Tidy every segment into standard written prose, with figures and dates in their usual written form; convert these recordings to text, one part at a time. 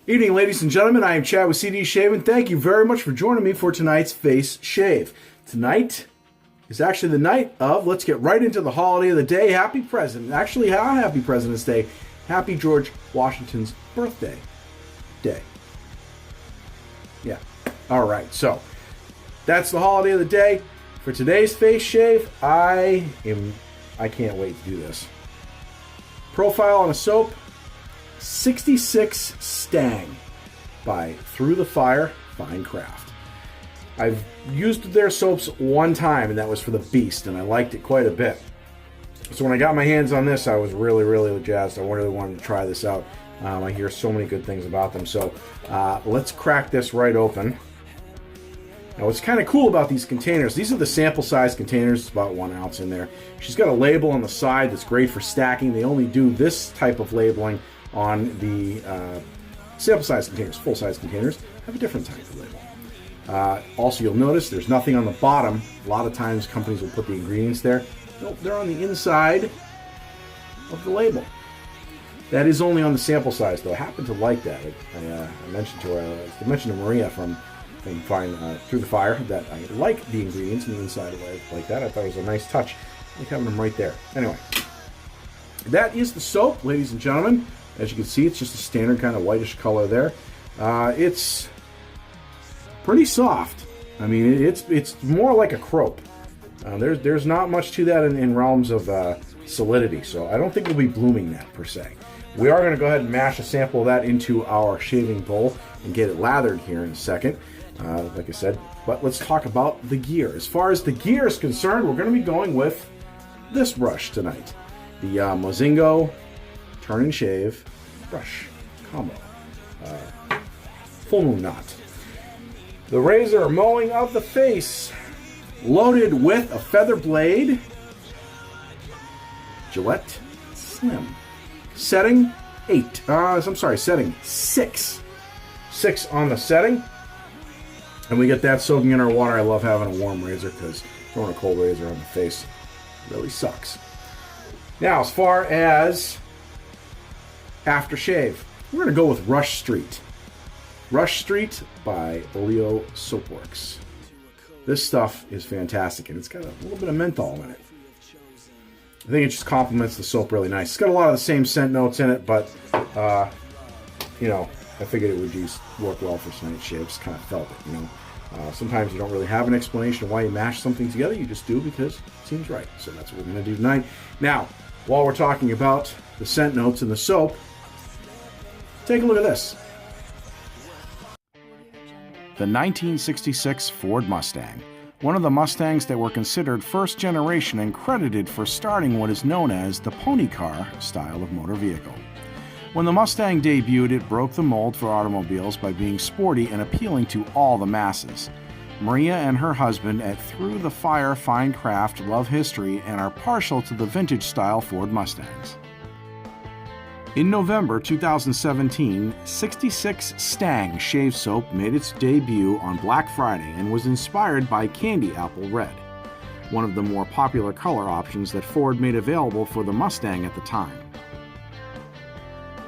Evening, ladies and gentlemen. I am Chad with CD Shave, and thank you very much for joining me for tonight's face shave. Tonight is actually the night of, let's get right into the holiday of the day. Happy President. Actually, happy President's Day. Happy George Washington's birthday day. Yeah. All right. So that's the holiday of the day. For today's face shave, I can't wait to do this. Profile on a soap, 66 Stang by Through the Fire Fine Craft. I've used their soaps one time, and that was for the Beast, and I liked it quite a bit. So when I got my hands on this, I was really jazzed. I really wanted to try this out. I hear so many good things about them. So let's crack this right open. Now what's kind of cool about these containers, these are the sample size containers. It's about 1 ounce in there. She's got a label on the side that's great for stacking. They only do this type of labeling on the sample size containers. Full size containers have a different type of label. Also, you'll notice there's nothing on the bottom. A lot of times companies will put the ingredients there. Nope, they're on the inside of the label. That is only on the sample size, though. I happen to like that. I mentioned to her, I mentioned to Maria from Through the Fire that I like the ingredients on the inside of it like that. I thought it was a nice touch. I like having them right there. Anyway, that is the soap, ladies and gentlemen. As you can see, it's just a standard kind of whitish color there. It's pretty soft. I mean, it's more like a croap. There's not much to that in realms of solidity, so I don't think we'll be blooming that per se. We are going to go ahead and mash a sample of that into our shaving bowl and get it lathered here in a second, like I said. But let's talk about the gear. As far as the gear is concerned, we're going to be going with this brush tonight. The Mozingo Turn and Shave brush combo. Full moon knot. The razor mowing of the face, loaded with a feather blade. Gillette Slim. Setting 8. Setting 6. 6 on the setting. And we get that soaking in our water. I love having a warm razor because throwing a cold razor on the face really sucks. Now, as far as aftershave, we're going to go with Rush Street. Rush Street by Oleo Soapworks. This stuff is fantastic, and it's got a little bit of menthol in it. I think it just complements the soap really nice. It's got a lot of the same scent notes in it, but, I figured it would work well for tonight's shave. Just kind of felt it, Sometimes you don't really have an explanation of why you mash something together. You just do because it seems right. So that's what we're going to do tonight. Now, while we're talking about the scent notes in the soap, take a look at this. The 1966 Ford Mustang. One of the Mustangs that were considered first generation and credited for starting what is known as the pony car style of motor vehicle. When the Mustang debuted, it broke the mold for automobiles by being sporty and appealing to all the masses. Maria and her husband at Through the Fire Fine Craft love history and are partial to the vintage style Ford Mustangs. In November 2017, 66 Stang Shave Soap made its debut on Black Friday and was inspired by Candy Apple Red, one of the more popular color options that Ford made available for the Mustang at the time.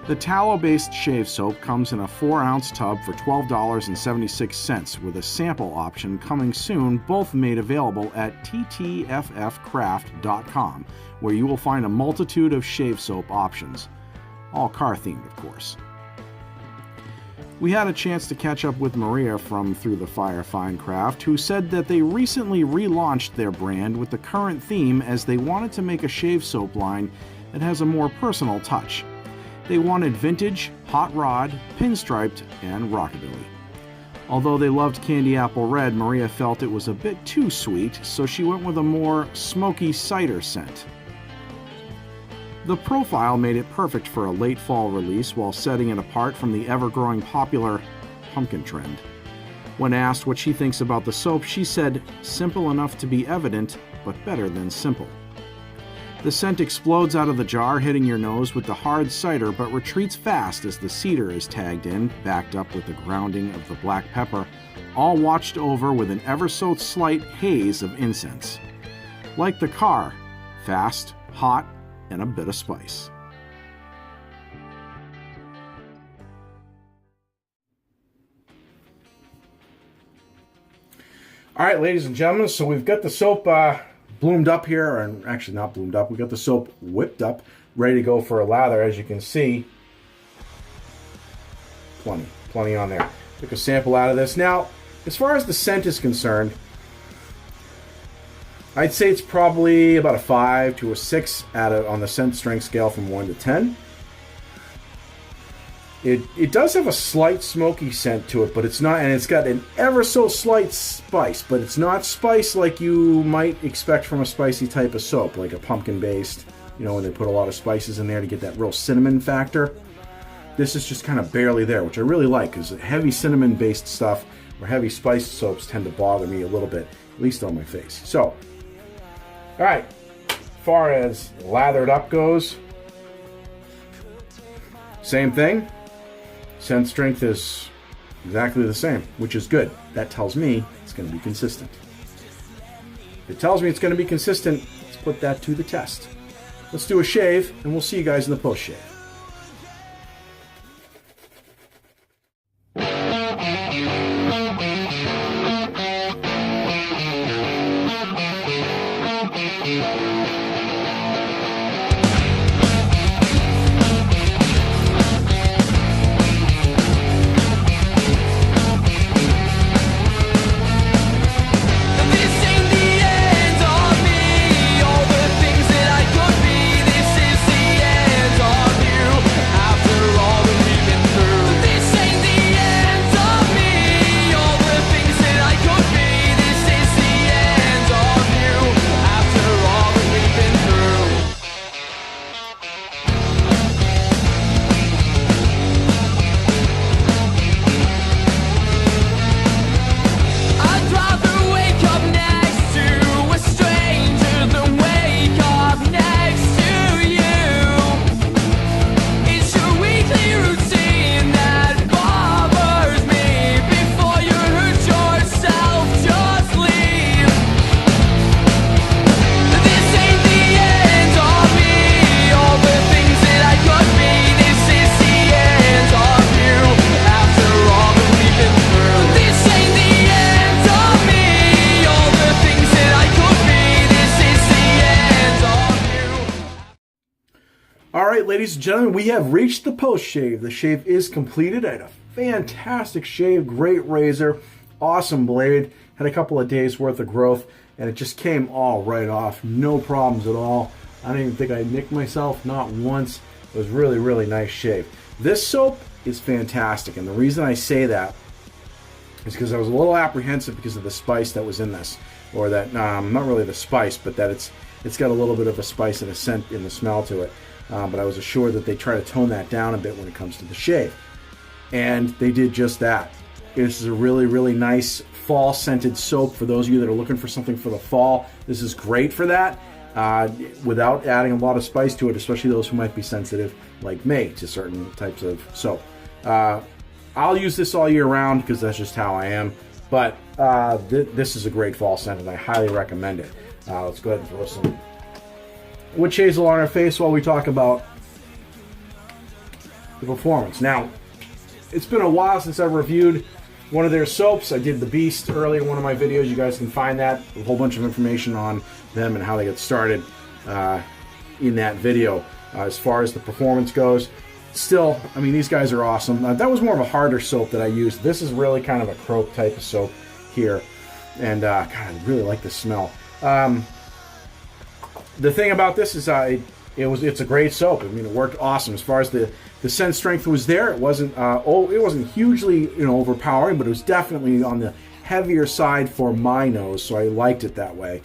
The tallow-based shave soap comes in a 4-ounce tub for $12.76 with a sample option coming soon, both made available at ttffcraft.com, where you will find a multitude of shave soap options. All car-themed, of course. We had a chance to catch up with Maria from Through the Fire Fine Craft, who said that they recently relaunched their brand with the current theme as they wanted to make a shave soap line that has a more personal touch. They wanted vintage, hot rod, pinstriped, and rockabilly. Although they loved Candy Apple Red, Maria felt it was a bit too sweet, so she went with a more smoky cider scent. The profile made it perfect for a late fall release while setting it apart from the ever-growing popular pumpkin trend. When asked what she thinks about the soap, she said, "Simple enough to be evident, but better than simple." The scent explodes out of the jar, hitting your nose with the hard cider, but retreats fast as the cedar is tagged in, backed up with the grounding of the black pepper, all watched over with an ever so slight haze of incense. Like the car, fast, hot, and a bit of spice. All right, ladies and gentlemen, so we've got the soap bloomed up here, and actually not bloomed up. We've got the soap whipped up, ready to go for a lather. As you can see, plenty on there. Took a sample out of this. Now, as far as the scent is concerned, I'd say it's probably about a 5 to a 6 on the scent strength scale from 1 to 10. It does have a slight smoky scent to it, but it's not, and it's got an ever so slight spice, but it's not spice like you might expect from a spicy type of soap, like a pumpkin-based, you know, when they put a lot of spices in there to get that real cinnamon factor. This is just kind of barely there, which I really like, because heavy cinnamon-based stuff or heavy spiced soaps tend to bother me a little bit, at least on my face. So, all right, as far as lathered up goes, same thing. Scent strength is exactly the same, which is good. That tells me it's going to be consistent. If it tells me it's going to be consistent, let's put that to the test. Let's do a shave, and we'll see you guys in the post-shave. Ladies and gentlemen, we have reached the post-shave. The shave is completed. I had a fantastic shave, great razor, awesome blade, had a couple of days worth of growth, and it just came all right off. No problems at all. I don't even think I nicked myself, not once. It was really, really nice shave. This soap is fantastic, and the reason I say that is because I was a little apprehensive because of the spice that was in this, or that, not really the spice, but that it's got a little bit of a spice and a scent in the smell to it. But I was assured that they try to tone that down a bit when it comes to the shave. And they did just that. This is a really, really nice fall-scented soap for those of you that are looking for something for the fall. This is great for that, without adding a lot of spice to it, especially those who might be sensitive, like me, to certain types of soap. I'll use this all year round because that's just how I am. But this is a great fall scent, and I highly recommend it. Let's go ahead and throw some witch hazel on our face while we talk about the performance. Now, it's been a while since I reviewed one of their soaps. I did the Beast earlier in one of my videos. You guys can find that, a whole bunch of information on them and how they get started in that video. As far as the performance goes, still, I mean, these guys are awesome. That was more of a harder soap that I used. This is really kind of a croap type of soap here, and God, I really like the smell. The thing about this is it's a great soap. I mean, it worked awesome. As far as the scent strength was there, it wasn't hugely overpowering, but it was definitely on the heavier side for my nose, so I liked it that way.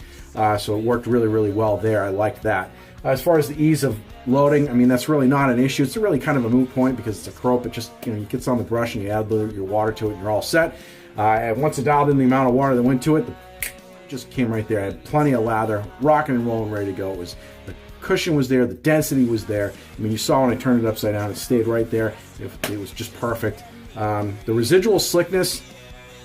So it worked really, really well there. I liked that. As far as the ease of loading, I mean, that's really not an issue. It's really kind of a moot point because it's a croap. It just, you get on the brush and you add your water to it and you're all set. And once it dialed in the amount of water that went to it, just came right there. I had plenty of lather, rocking and rolling, ready to go. The cushion was there, the density was there. I mean, you saw when I turned it upside down, it stayed right there. It was just perfect. The residual slickness,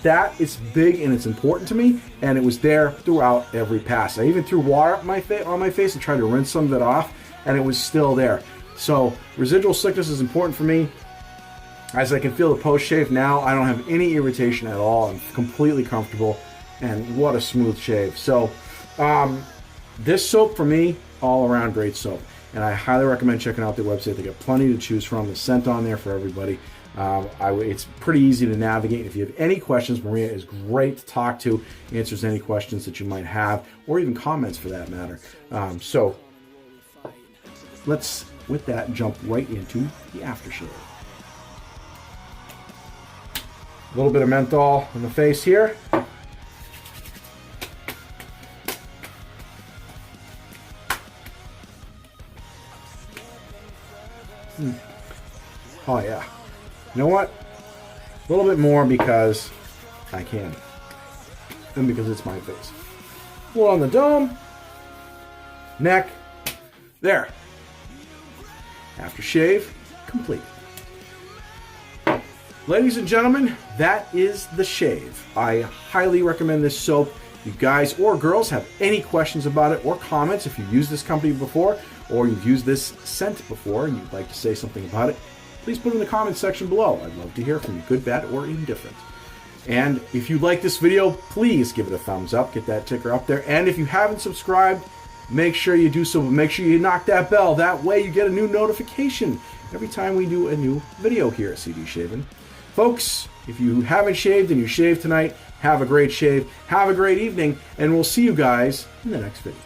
that is big and it's important to me, and it was there throughout every pass. I even threw water on my face and tried to rinse some of it off, and it was still there. So residual slickness is important for me. As I can feel the post shave now, I don't have any irritation at all. I'm completely comfortable. And what a smooth shave. So this soap for me, all around great soap. And I highly recommend checking out their website. They got plenty to choose from. The scent on there for everybody. It's pretty easy to navigate. If you have any questions, Maria is great to talk to. Answers any questions that you might have, or even comments for that matter. So let's, with that, jump right into the aftershave. A little bit of menthol in the face here. Oh yeah. You know what? A little bit more because I can. And because it's my face. A little on the dome. Neck. There. Aftershave complete. Ladies and gentlemen, that is the shave. I highly recommend this soap. If you guys or girls have any questions about it or comments, if you've used this company before or you've used this scent before and you'd like to say something about it, please put it in the comments section below. I'd love to hear from you, good, bad, or indifferent. And if you like this video, please give it a thumbs up, get that ticker up there. And if you haven't subscribed, make sure you do so, but make sure you knock that bell. That way you get a new notification every time we do a new video here at CD Shaving. Folks, if you haven't shaved and you shaved tonight, have a great shave, have a great evening, and we'll see you guys in the next video.